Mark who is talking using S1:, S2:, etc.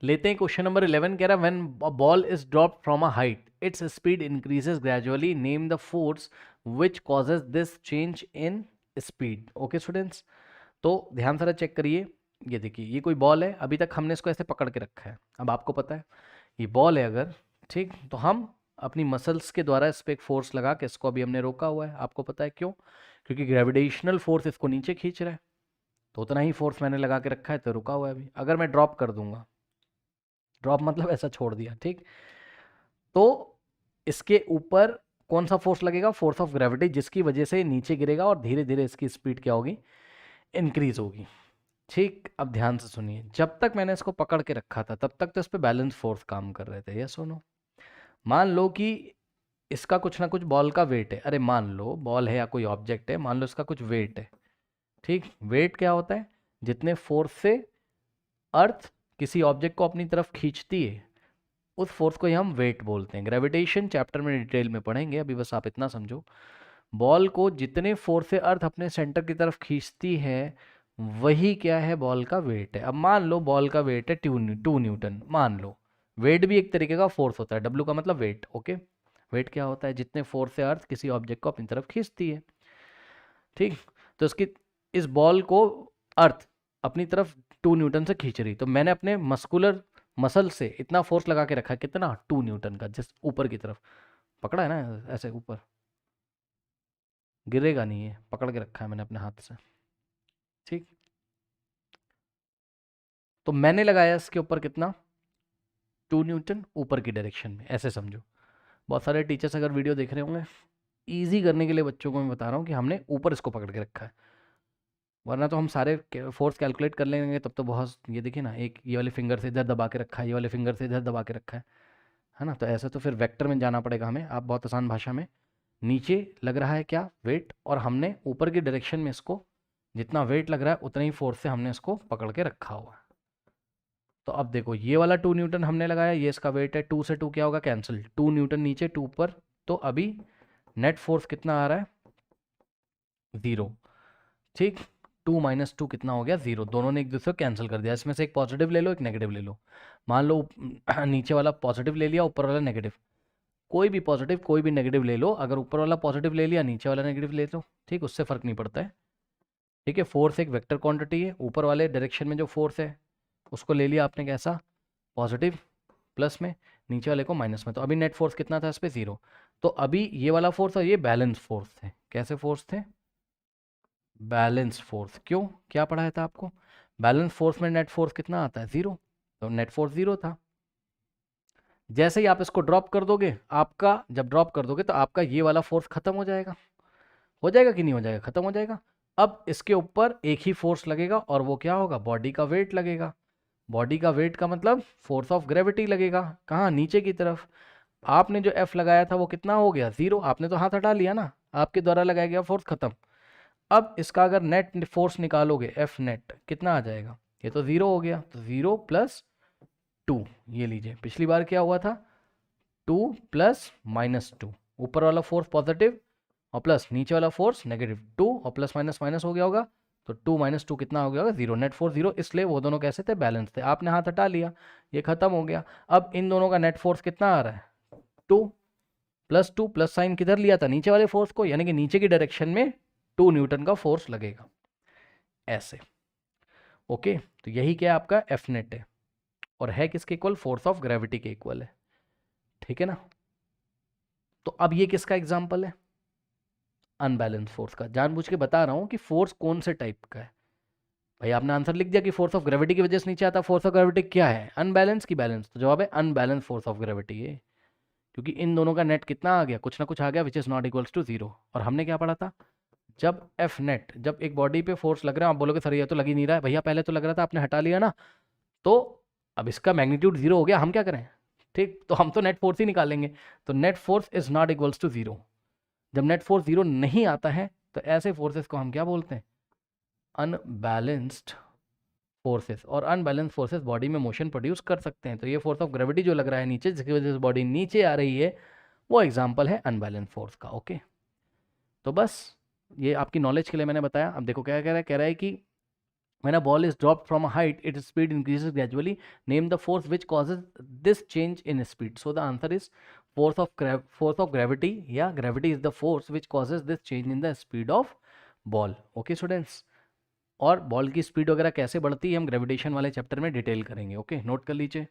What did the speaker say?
S1: लेते हैं question number 11 कह रहा है when a ball is dropped from a height its speed increases gradually name the force which causes this change in speed. Okay students, तो ध्यान से check करिए। ये देखिए, ये कोई बॉल है, अभी तक हमने इसको ऐसे पकड़ के रखा है। अब आपको पता है ये बॉल है अगर, ठीक, तो हम अपनी मसल्स के द्वारा इस पर एक फोर्स लगा के इसको अभी हमने रोका हुआ है। आपको पता है क्यों? क्योंकि ग्रेविटेशनल फोर्स इसको नीचे खींच रहा है, तो उतना ही फोर्स मैंने लगा के रखा है तो रुका हुआ है अभी। अगर मैं ड्रॉप कर दूंगा, ड्रॉप मतलब ऐसा छोड़ दिया, ठीक, तो इसके ऊपर कौन सा फोर्स लगेगा? फोर्स ऑफ ग्रेविटी, जिसकी वजह से नीचे गिरेगा और धीरे धीरे इसकी स्पीड क्या होगी? इंक्रीज होगी। ठीक, अब ध्यान से सुनिए, जब तक मैंने इसको पकड़ के रखा था तब तक तो इस पे बैलेंस फोर्स काम कर रहे थे। ये सुनो, मान लो कि इसका कुछ ना कुछ बॉल का वेट है। अरे मान लो बॉल है या कोई ऑब्जेक्ट है, मान लो इसका कुछ वेट है, ठीक। वेट क्या होता है? जितने फोर्स से अर्थ किसी ऑब्जेक्ट को अपनी तरफ खींचती है उस फोर्स को ही हम वेट बोलते हैं। ग्रेविटेशन चैप्टर में डिटेल में पढ़ेंगे, अभी बस आप इतना समझो। बॉल को जितने फोर्स से अर्थ अपने सेंटर की तरफ खींचती है वही क्या है? बॉल का वेट है। अब मान लो बॉल का वेट है 2 न्यूटन, मान लो। वेट भी एक तरीके का फोर्स होता है, डब्ल्यू का मतलब वेट। ओके, वेट क्या होता है? जितने फोर्स से अर्थ किसी ऑब्जेक्ट को अपनी तरफ खींचती है, ठीक। तो इसकी, इस बॉल को अर्थ अपनी तरफ 2 न्यूटन से खींच रही, तो मैंने अपने मस्कुलर मसल से इतना फोर्स लगा के रखा है, कितना? 2 न्यूटन का, जिस ऊपर की तरफ पकड़ा है ना, ऐसे ऊपर गिरेगा नहीं, है पकड़ के रखा है मैंने अपने हाथ से, ठीक। तो मैंने लगाया इसके ऊपर कितना? 2 न्यूटन ऊपर की डायरेक्शन में, ऐसे समझो। बहुत सारे टीचर्स अगर वीडियो देख रहे होंगे, ईजी करने के लिए बच्चों को मैं बता रहा हूँ कि हमने ऊपर इसको पकड़ के रखा है, वरना तो हम सारे फोर्स कैलकुलेट कर लेंगे तब तो बहुत। ये देखिए ना, एक ये वाले फिंगर से इधर दबा के रखा है, ये वाले फिंगर से इधर दबा के रखा है ना। तो ऐसे तो फिर वेक्टर में जाना पड़ेगा हमें। आप बहुत आसान भाषा में, नीचे लग रहा है क्या? वेट, और हमने ऊपर की डायरेक्शन में इसको, जितना वेट लग रहा है उतना ही फोर्स से हमने इसको पकड़ के रखा हुआ है। तो अब देखो, ये वाला 2 न्यूटन हमने लगाया, ये इसका वेट है, 2 से 2 क्या होगा? कैंसिल, 2 न्यूटन नीचे 2 ऊपर। तो अभी नेट फोर्स कितना आ रहा है? 0, ठीक। 2 - 2 कितना हो गया? 0। दोनों ने एक दूसरे को कैंसिल कर दिया, इसमें से एक पॉजिटिव ले लो, एक नेगेटिव ले लो। मान लो नीचे वाला पॉजिटिव ले लिया, ऊपर वाला नेगेटिव। कोई भी पॉजिटिव कोई भी नेगेटिव ले लो, अगर ऊपर वाला पॉजिटिव ले लिया नीचे वाला नेगेटिव ले लो, ठीक, उससे फर्क नहीं पड़ता है। ठीक है, फोर्स एक वेक्टर क्वांटिटी है, ऊपर वाले डायरेक्शन में जो फोर्स है उसको ले लिया आपने कैसा? पॉजिटिव प्लस में, नीचे वाले को माइनस में। तो अभी नेट फोर्स कितना था इस पर? 0। तो अभी ये वाला फोर्स और ये बैलेंस फोर्स थे। कैसे फोर्स थे? Balance force. क्यों? क्या पढ़ाया था आपको? बैलेंस फोर्स में नेट फोर्स कितना आता है? 0। तो नेट फोर्स 0 था। जैसे ही आप इसको ड्रॉप कर दोगे, आपका जब ड्रॉप कर दोगे तो आपका ये वाला फोर्स खत्म हो जाएगा कि नहीं हो जाएगा? खत्म हो जाएगा। अब इसके ऊपर एक ही फोर्स लगेगा और वो क्या होगा? बॉडी का वेट लगेगा। बॉडी का वेट का मतलब फोर्स ऑफ ग्रेविटी लगेगा। कहाँ? नीचे की तरफ। आपने जो एफ लगाया था वो कितना हो गया? 0। आपने तो हाथ हटा लिया ना, आपके द्वारा लगाया गया फोर्स खत्म। अब इसका अगर नेट फोर्स निकालोगे, एफ नेट कितना आ जाएगा? ये तो 0 हो गया, तो 0 + 2। ये लीजिए, पिछली बार क्या हुआ था? 2 + -2, ऊपर वाला फोर्स पॉजिटिव और प्लस नीचे वाला फोर्स नेगेटिव। 2 और प्लस माइनस माइनस हो गया होगा, तो 2 - 2 कितना हो गया होगा? 0। नेट फोर्स 0, इसलिए वो दोनों कैसे थे? बैलेंस थे। आपने हाथ हटा लिया, ये खत्म हो गया। अब इन दोनों का नेट फोर्स कितना आ रहा है? 2 + 2, प्लस साइन किधर लिया था? नीचे वाले फोर्स को, यानी कि नीचे की डायरेक्शन में 2 न्यूटन का फोर्स लगेगा, ऐसे। ओके, तो यही क्या है? आपका एफ नेट है, और है किसके इक्वल? फोर्स ऑफ ग्रेविटी के इक्वल है, ठीक है ना। तो अब ये किसका एग्जाम्पल है? अनबैलेंस फोर्स का। जानबूझ के बता रहा हूं कि फोर्स कौन से टाइप का है। भाई आपने आंसर लिख दिया कि फोर्स ऑफ ग्रेविटी की वजह से नीचे आता। फोर्स ऑफ ग्रेविटी क्या है? अनबैलेंस की बैलेंस? तो जवाब है अनबैलेंस फोर्स ऑफ ग्रेविटी है, क्योंकि इन दोनों का नेट कितना आ गया? कुछ ना कुछ आ गया, which is not equals to 0। और हमने क्या पढ़ा था? जब एफ नेट, जब एक बॉडी पे फोर्स लग रहा है, आप बोलोगे सर ये तो लग ही नहीं रहा है। भैया पहले तो लग रहा था, आपने हटा लिया ना, तो अब इसका मैग्नीट्यूड 0 हो गया, हम क्या करें? ठीक, तो हम तो नेट फोर्स ही निकालेंगे। तो net force is not equals to 0। जब नेट फोर्स 0 नहीं आता है तो ऐसे फोर्सेस को हम क्या बोलते हैं? Unbalanced forces. और अनबैलेंस फोर्सेस बॉडी में मोशन प्रोड्यूस कर सकते हैं। तो ये फोर्स ऑफ ग्रेविटी जो लग रहा है नीचे, जिसकी वजह से बॉडी नीचे आ रही है, वो एग्जाम्पल है अनबैलेंस फोर्स का। ओके, तो बस ये आपकी नॉलेज के लिए मैंने बताया। अब देखो क्या कह रहा है कि When a ball is dropped from a height, its speed increases gradually. Name the force which causes this change in speed. So the answer is force of gravity. Yeah, gravity is the force which causes this change in the speed of ball. Okay students. और ball की speed वगैरह कैसे बढ़ती है हम gravitation वाले chapter में detail करेंगे. ओके, नोट कर लीजिए.